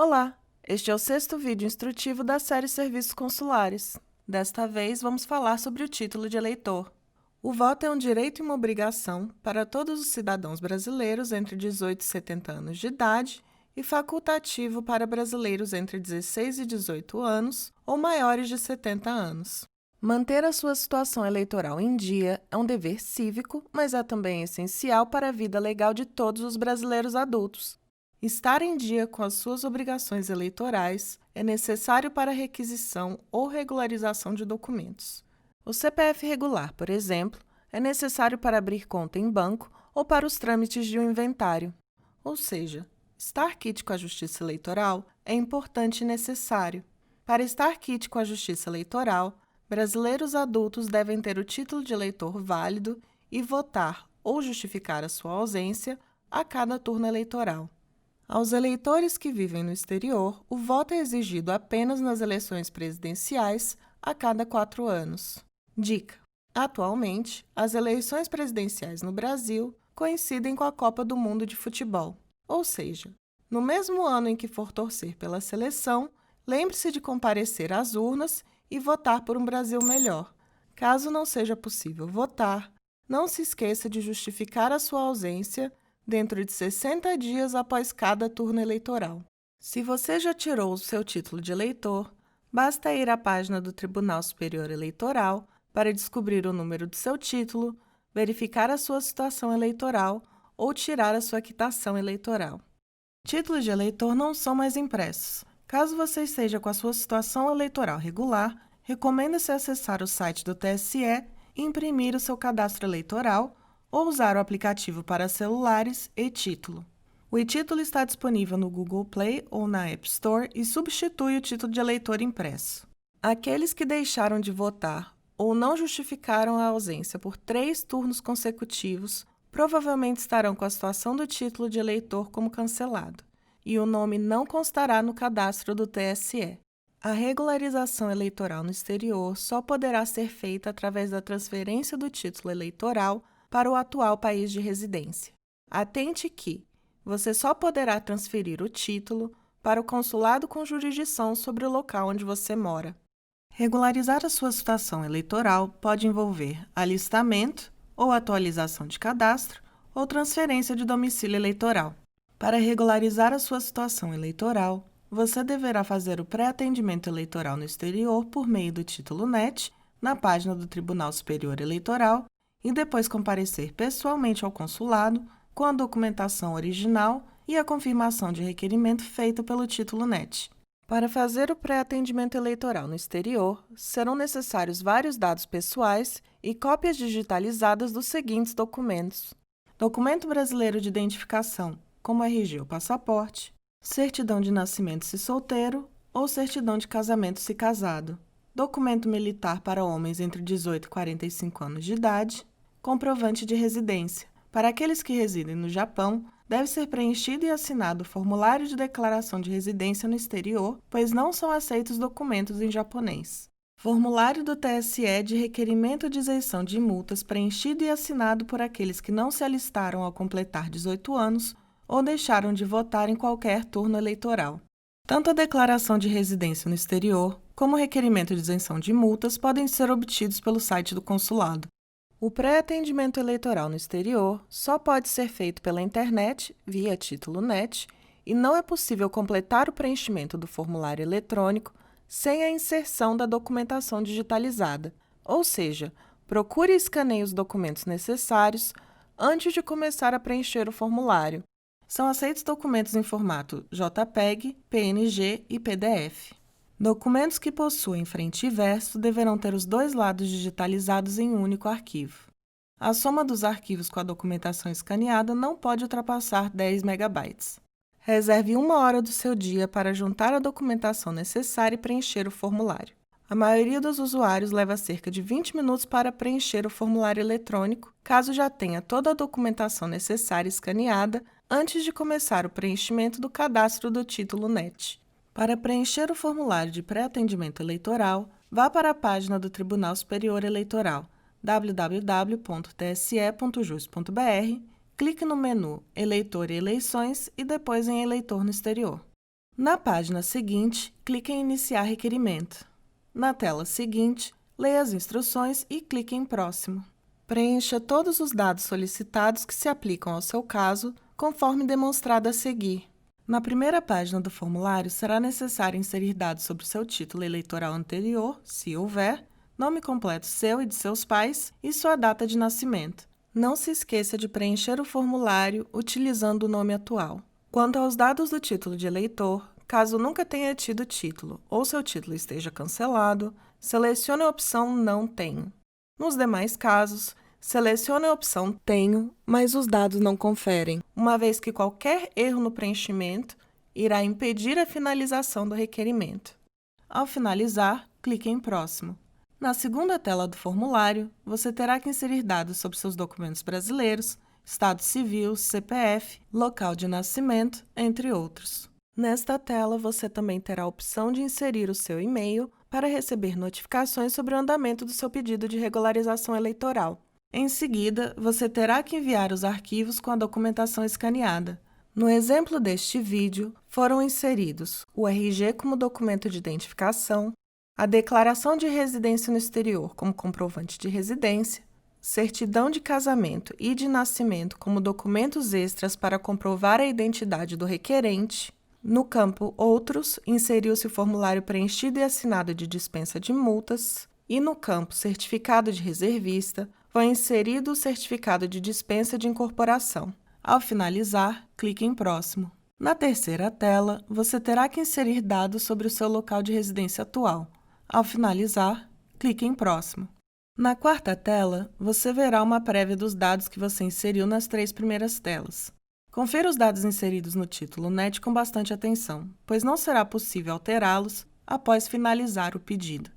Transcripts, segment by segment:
Olá! Este é o sexto vídeo instrutivo da série Serviços Consulares. Desta vez, vamos falar sobre o título de eleitor. O voto é um direito e uma obrigação para todos os cidadãos brasileiros entre 18 e 70 anos de idade e facultativo para brasileiros entre 16 e 18 anos ou maiores de 70 anos. Manter a sua situação eleitoral em dia é um dever cívico, mas é também essencial para a vida legal de todos os brasileiros adultos. Estar em dia com as suas obrigações eleitorais é necessário para a requisição ou regularização de documentos. O CPF regular, por exemplo, é necessário para abrir conta em banco ou para os trâmites de um inventário. Ou seja, estar quite com a Justiça Eleitoral é importante e necessário. Para estar quite com a Justiça Eleitoral, brasileiros adultos devem ter o título de eleitor válido e votar ou justificar a sua ausência a cada turno eleitoral. Aos eleitores que vivem no exterior, o voto é exigido apenas nas eleições presidenciais a cada 4 anos. Dica: atualmente, as eleições presidenciais no Brasil coincidem com a Copa do Mundo de Futebol. Ou seja, no mesmo ano em que for torcer pela seleção, lembre-se de comparecer às urnas e votar por um Brasil melhor. Caso não seja possível votar, não se esqueça de justificar a sua ausência dentro de 60 dias após cada turno eleitoral. Se você já tirou o seu título de eleitor, basta ir à página do Tribunal Superior Eleitoral para descobrir o número do seu título, verificar a sua situação eleitoral ou tirar a sua quitação eleitoral. Títulos de eleitor não são mais impressos. Caso você esteja com a sua situação eleitoral regular, recomenda-se acessar o site do TSE e imprimir o seu cadastro eleitoral ou usar o aplicativo para celulares e-Título. O e-Título está disponível no Google Play ou na App Store e substitui o título de eleitor impresso. Aqueles que deixaram de votar ou não justificaram a ausência por 3 turnos consecutivos provavelmente estarão com a situação do título de eleitor como cancelado, e o nome não constará no cadastro do TSE. A regularização eleitoral no exterior só poderá ser feita através da transferência do título eleitoral para o atual país de residência. Atente que você só poderá transferir o título para o consulado com jurisdição sobre o local onde você mora. Regularizar a sua situação eleitoral pode envolver alistamento ou atualização de cadastro ou transferência de domicílio eleitoral. Para regularizar a sua situação eleitoral, você deverá fazer o pré-atendimento eleitoral no exterior por meio do título NET na página do Tribunal Superior Eleitoral e depois comparecer pessoalmente ao consulado com a documentação original e a confirmação de requerimento feita pelo título NET. Para fazer o pré-atendimento eleitoral no exterior, serão necessários vários dados pessoais e cópias digitalizadas dos seguintes documentos: documento brasileiro de identificação, como RG ou passaporte, certidão de nascimento se solteiro ou certidão de casamento se casado, documento militar para homens entre 18 e 45 anos de idade, comprovante de residência. Para aqueles que residem no Japão, deve ser preenchido e assinado o formulário de declaração de residência no exterior, pois não são aceitos documentos em japonês. Formulário do TSE de requerimento de isenção de multas preenchido e assinado por aqueles que não se alistaram ao completar 18 anos ou deixaram de votar em qualquer turno eleitoral. Tanto a declaração de residência no exterior como o requerimento de isenção de multas podem ser obtidos pelo site do consulado. O pré-atendimento eleitoral no exterior só pode ser feito pela internet, via título NET, e não é possível completar o preenchimento do formulário eletrônico sem a inserção da documentação digitalizada, ou seja, procure e escaneie os documentos necessários antes de começar a preencher o formulário. São aceitos documentos em formato JPEG, PNG e PDF. Documentos que possuem frente e verso deverão ter os 2 lados digitalizados em um único arquivo. A soma dos arquivos com a documentação escaneada não pode ultrapassar 10 MB. Reserve 1 hora do seu dia para juntar a documentação necessária e preencher o formulário. A maioria dos usuários leva cerca de 20 minutos para preencher o formulário eletrônico, caso já tenha toda a documentação necessária escaneada antes de começar o preenchimento do cadastro do título NET. Para preencher o formulário de pré-atendimento eleitoral, vá para a página do Tribunal Superior Eleitoral, www.tse.jus.br, clique no menu Eleitor e Eleições e depois em Eleitor no Exterior. Na página seguinte, clique em Iniciar requerimento. Na tela seguinte, leia as instruções e clique em Próximo. Preencha todos os dados solicitados que se aplicam ao seu caso, conforme demonstrado a seguir. Na primeira página do formulário, será necessário inserir dados sobre o seu título eleitoral anterior, se houver, nome completo seu e de seus pais e sua data de nascimento. Não se esqueça de preencher o formulário utilizando o nome atual. Quanto aos dados do título de eleitor, caso nunca tenha tido título ou seu título esteja cancelado, selecione a opção Não Tenho. Nos demais casos, selecione a opção Tenho, mas os dados não conferem, uma vez que qualquer erro no preenchimento irá impedir a finalização do requerimento. Ao finalizar, clique em Próximo. Na segunda tela do formulário, você terá que inserir dados sobre seus documentos brasileiros, estado civil, CPF, local de nascimento, entre outros. Nesta tela, você também terá a opção de inserir o seu e-mail para receber notificações sobre o andamento do seu pedido de regularização eleitoral. Em seguida, você terá que enviar os arquivos com a documentação escaneada. No exemplo deste vídeo, foram inseridos o RG como documento de identificação, a declaração de residência no exterior como comprovante de residência, certidão de casamento e de nascimento como documentos extras para comprovar a identidade do requerente. No campo Outros, inseriu-se o formulário preenchido e assinado de dispensa de multas, e no campo Certificado de reservista, foi inserido o certificado de dispensa de incorporação. Ao finalizar, clique em Próximo. Na terceira tela, você terá que inserir dados sobre o seu local de residência atual. Ao finalizar, clique em Próximo. Na quarta tela, você verá uma prévia dos dados que você inseriu nas 3 primeiras telas. Confira os dados inseridos no título NET com bastante atenção, pois não será possível alterá-los após finalizar o pedido.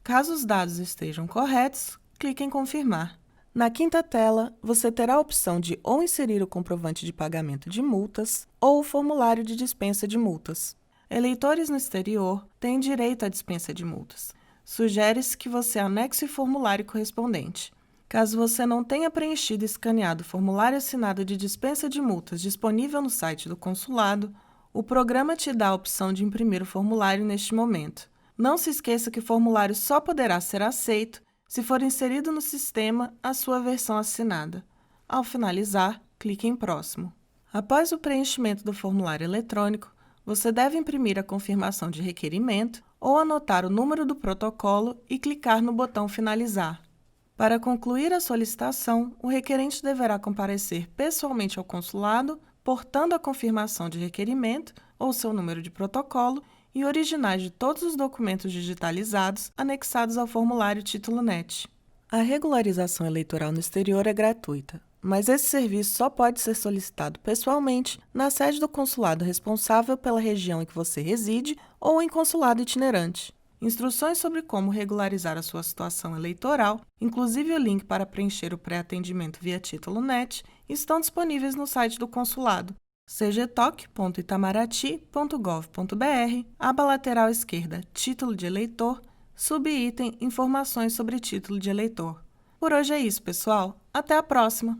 Caso os dados estejam corretos, clique em Confirmar. Na quinta tela, você terá a opção de ou inserir o comprovante de pagamento de multas ou o formulário de dispensa de multas. Eleitores no exterior têm direito à dispensa de multas. Sugere-se que você anexe o formulário correspondente. Caso você não tenha preenchido e escaneado o formulário assinado de dispensa de multas disponível no site do consulado, o programa te dá a opção de imprimir o formulário neste momento. Não se esqueça que o formulário só poderá ser aceito se for inserido no sistema a sua versão assinada. Ao finalizar, clique em Próximo. Após o preenchimento do formulário eletrônico, você deve imprimir a confirmação de requerimento ou anotar o número do protocolo e clicar no botão Finalizar. Para concluir a solicitação, o requerente deverá comparecer pessoalmente ao consulado, portando a confirmação de requerimento ou seu número de protocolo e originais de todos os documentos digitalizados anexados ao formulário Título NET. A regularização eleitoral no exterior é gratuita, mas esse serviço só pode ser solicitado pessoalmente na sede do consulado responsável pela região em que você reside ou em consulado itinerante. Instruções sobre como regularizar a sua situação eleitoral, inclusive o link para preencher o pré-atendimento via Título NET, estão disponíveis no site do consulado, cgtoc.itamaraty.gov.br, aba lateral esquerda, Título de eleitor, subitem Informações sobre título de eleitor. Por hoje é isso, pessoal. Até a próxima!